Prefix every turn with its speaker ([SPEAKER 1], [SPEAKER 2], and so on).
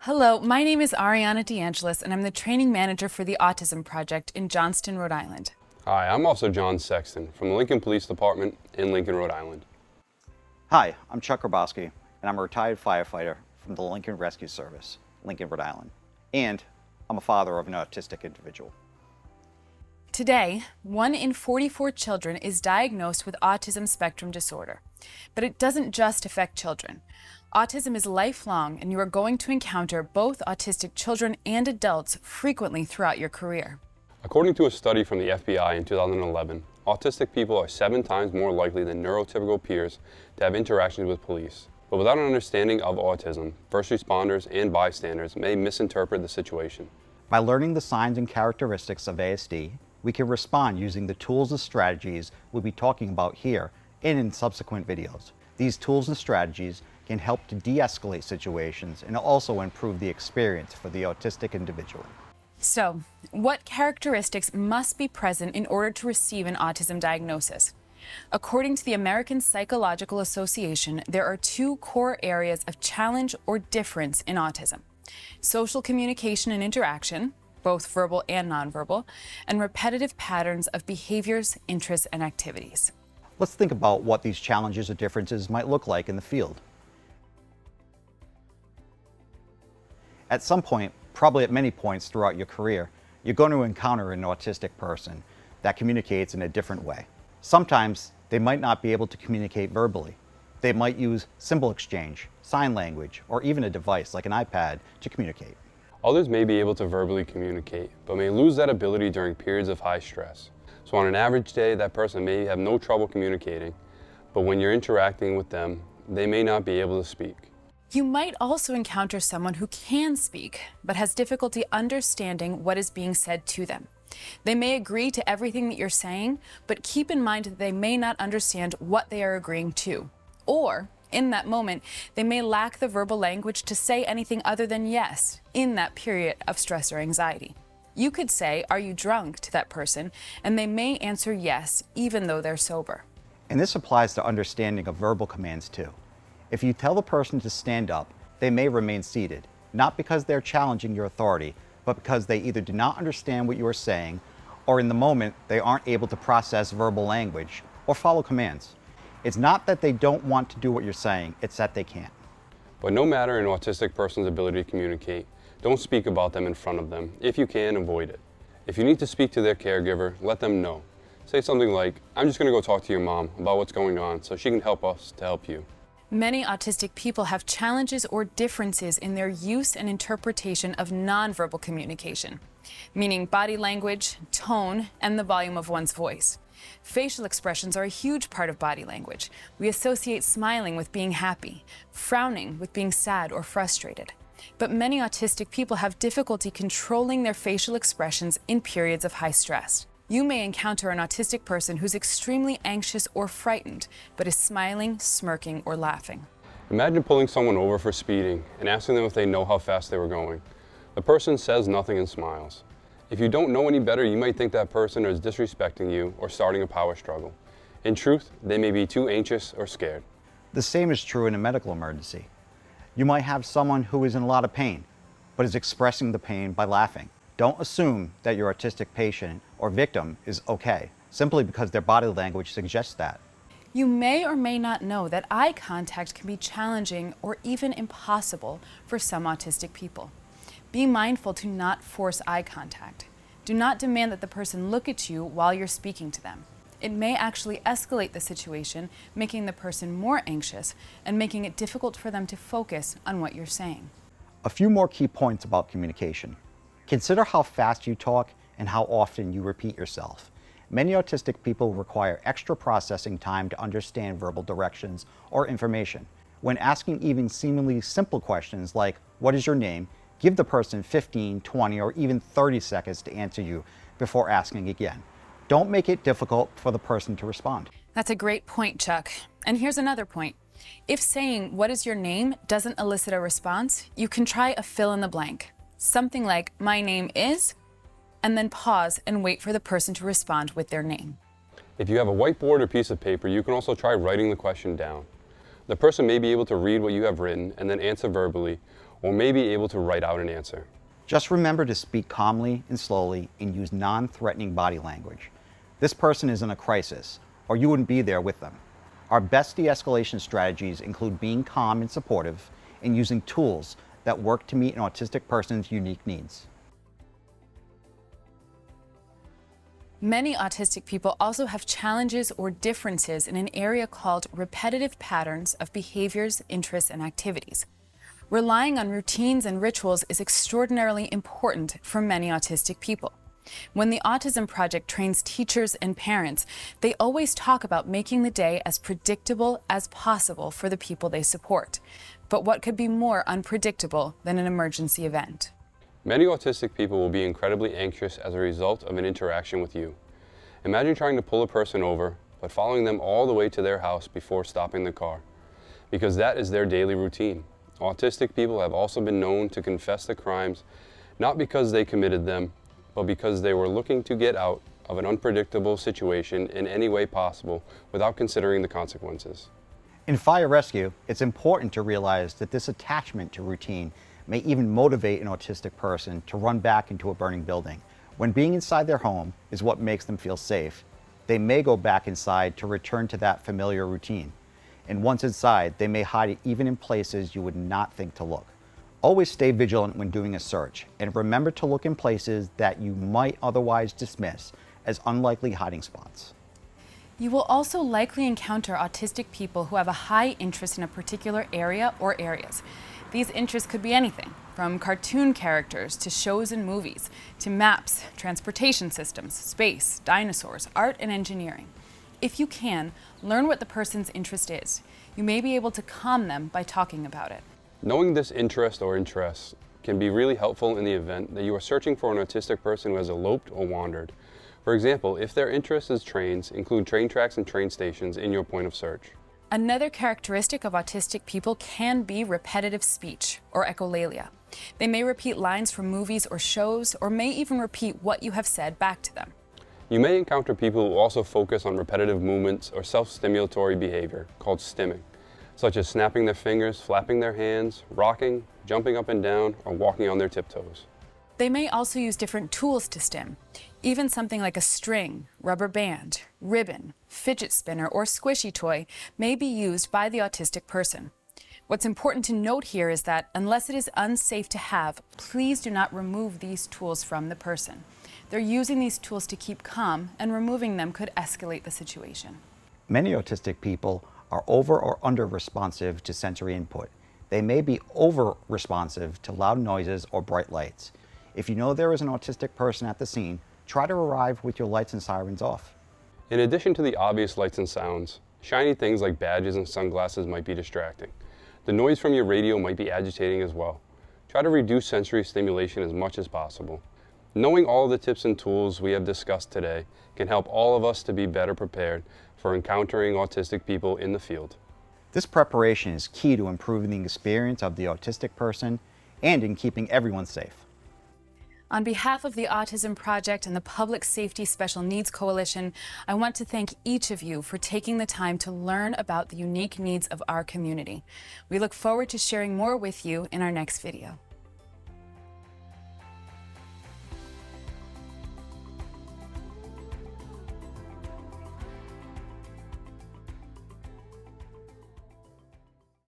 [SPEAKER 1] Hello, my name is Ariana DeAngelis, and I'm the training manager for the Autism Project in Johnston, Rhode Island.
[SPEAKER 2] Hi, I'm also John Sexton from the Lincoln Police Department in Lincoln, Rhode Island.
[SPEAKER 3] Hi, I'm Chuck Grabowski, and I'm a retired firefighter from the Lincoln Rescue Service, Lincoln, Rhode Island. And I'm a father of an autistic individual.
[SPEAKER 1] Today, 1 in 44 children is diagnosed with autism spectrum disorder. But it doesn't just affect children. Autism is lifelong, and you are going to encounter both autistic children and adults frequently throughout your career.
[SPEAKER 2] According to a study from the FBI in 2011, autistic people are 7 times more likely than neurotypical peers to have interactions with police. But without an understanding of autism, first responders and bystanders may misinterpret the situation.
[SPEAKER 3] By learning the signs and characteristics of ASD, we can respond using the tools and strategies we'll be talking about here and in subsequent videos. These tools and strategies can help to de-escalate situations and also improve the experience for the autistic individual.
[SPEAKER 1] So, what characteristics must be present in order to receive an autism diagnosis? According to the American Psychological Association, there are 2 core areas of challenge or difference in autism: social communication and interaction, both verbal and nonverbal, and repetitive patterns of behaviors, interests, and activities.
[SPEAKER 3] Let's think about what these challenges or differences might look like in the field. At some point, probably at many points throughout your career, you're going to encounter an autistic person that communicates in a different way. Sometimes they might not be able to communicate verbally. They might use symbol exchange, sign language, or even a device like an iPad to communicate.
[SPEAKER 2] Others may be able to verbally communicate, but may lose that ability during periods of high stress. So on an average day, that person may have no trouble communicating, but when you're interacting with them, they may not be able to speak.
[SPEAKER 1] You might also encounter someone who can speak, but has difficulty understanding what is being said to them. They may agree to everything that you're saying, but keep in mind that they may not understand what they are agreeing to. Or, in that moment, they may lack the verbal language to say anything other than yes in that period of stress or anxiety. You could say, "Are you drunk?" to that person, and they may answer yes, even though they're sober.
[SPEAKER 3] And this applies to understanding of verbal commands too. If you tell the person to stand up, they may remain seated, not because they're challenging your authority, but because they either do not understand what you are saying, or in the moment, they aren't able to process verbal language or follow commands. It's not that they don't want to do what you're saying, it's that they can't.
[SPEAKER 2] But no matter an autistic person's ability to communicate, don't speak about them in front of them. If you can, avoid it. If you need to speak to their caregiver, let them know. Say something like, "I'm just going to go talk to your mom about what's going on so she can help us to help you."
[SPEAKER 1] Many autistic people have challenges or differences in their use and interpretation of nonverbal communication, meaning body language, tone, and the volume of one's voice. Facial expressions are a huge part of body language. We associate smiling with being happy, frowning with being sad or frustrated. But many autistic people have difficulty controlling their facial expressions in periods of high stress. You may encounter an autistic person who's extremely anxious or frightened, but is smiling, smirking, or laughing.
[SPEAKER 2] Imagine pulling someone over for speeding and asking them if they know how fast they were going. The person says nothing and smiles. If you don't know any better, you might think that person is disrespecting you or starting a power struggle. In truth, they may be too anxious or scared.
[SPEAKER 3] The same is true in a medical emergency. You might have someone who is in a lot of pain, but is expressing the pain by laughing. Don't assume that your autistic patient or victim is okay, simply because their body language suggests that.
[SPEAKER 1] You may or may not know that eye contact can be challenging or even impossible for some autistic people. Be mindful to not force eye contact. Do not demand that the person look at you while you're speaking to them. It may actually escalate the situation, making the person more anxious and making it difficult for them to focus on what you're saying.
[SPEAKER 3] A few more key points about communication. Consider how fast you talk and how often you repeat yourself. Many autistic people require extra processing time to understand verbal directions or information. When asking even seemingly simple questions like, "What is your name?" give the person 15, 20, or even 30 seconds to answer you before asking again. Don't make it difficult for the person to respond.
[SPEAKER 1] That's a great point, Chuck. And here's another point. If saying, "What is your name?" doesn't elicit a response, you can try a fill in the blank. Something like, "My name is," and then pause and wait for the person to respond with their name.
[SPEAKER 2] If you have a whiteboard or piece of paper, you can also try writing the question down. The person may be able to read what you have written and then answer verbally, or may be able to write out an answer.
[SPEAKER 3] Just remember to speak calmly and slowly and use non-threatening body language. This person is in a crisis, or you wouldn't be there with them. Our best de-escalation strategies include being calm and supportive and using tools that work to meet an autistic person's unique needs.
[SPEAKER 1] Many autistic people also have challenges or differences in an area called repetitive patterns of behaviors, interests, and activities. Relying on routines and rituals is extraordinarily important for many autistic people. When the Autism Project trains teachers and parents, they always talk about making the day as predictable as possible for the people they support. But what could be more unpredictable than an emergency event?
[SPEAKER 2] Many autistic people will be incredibly anxious as a result of an interaction with you. Imagine trying to pull a person over, but following them all the way to their house before stopping the car, because that is their daily routine. Autistic people have also been known to confess to crimes, not because they committed them, but because they were looking to get out of an unpredictable situation in any way possible without considering the consequences.
[SPEAKER 3] In fire rescue, it's important to realize that this attachment to routine may even motivate an autistic person to run back into a burning building. When being inside their home is what makes them feel safe, they may go back inside to return to that familiar routine. And once inside, they may hide even in places you would not think to look. Always stay vigilant when doing a search, and remember to look in places that you might otherwise dismiss as unlikely hiding spots.
[SPEAKER 1] You will also likely encounter autistic people who have a high interest in a particular area or areas. These interests could be anything from cartoon characters to shows and movies, to maps, transportation systems, space, dinosaurs, art, and engineering. If you can, learn what the person's interest is. You may be able to calm them by talking about it.
[SPEAKER 2] Knowing this interest or interests can be really helpful in the event that you are searching for an autistic person who has eloped or wandered. For example, if their interest is trains, include train tracks and train stations in your point of search.
[SPEAKER 1] Another characteristic of autistic people can be repetitive speech, or echolalia. They may repeat lines from movies or shows, or may even repeat what you have said back to them.
[SPEAKER 2] You may encounter people who also focus on repetitive movements or self-stimulatory behavior, called stimming, such as snapping their fingers, flapping their hands, rocking, jumping up and down, or walking on their tiptoes.
[SPEAKER 1] They may also use different tools to stim. Even something like a string, rubber band, ribbon, fidget spinner, or squishy toy may be used by the autistic person. What's important to note here is that unless it is unsafe to have, please do not remove these tools from the person. They're using these tools to keep calm, and removing them could escalate the situation.
[SPEAKER 3] Many autistic people are over or under responsive to sensory input. They may be over responsive to loud noises or bright lights. If you know there is an autistic person at the scene, try to arrive with your lights and sirens off.
[SPEAKER 2] In addition to the obvious lights and sounds, shiny things like badges and sunglasses might be distracting. The noise from your radio might be agitating as well. Try to reduce sensory stimulation as much as possible. Knowing all the tips and tools we have discussed today can help all of us to be better prepared for encountering autistic people in the field.
[SPEAKER 3] This preparation is key to improving the experience of the autistic person and in keeping everyone safe.
[SPEAKER 1] On behalf of the Autism Project and the Public Safety Special Needs Coalition, I want to thank each of you for taking the time to learn about the unique needs of our community. We look forward to sharing more with you in our next video.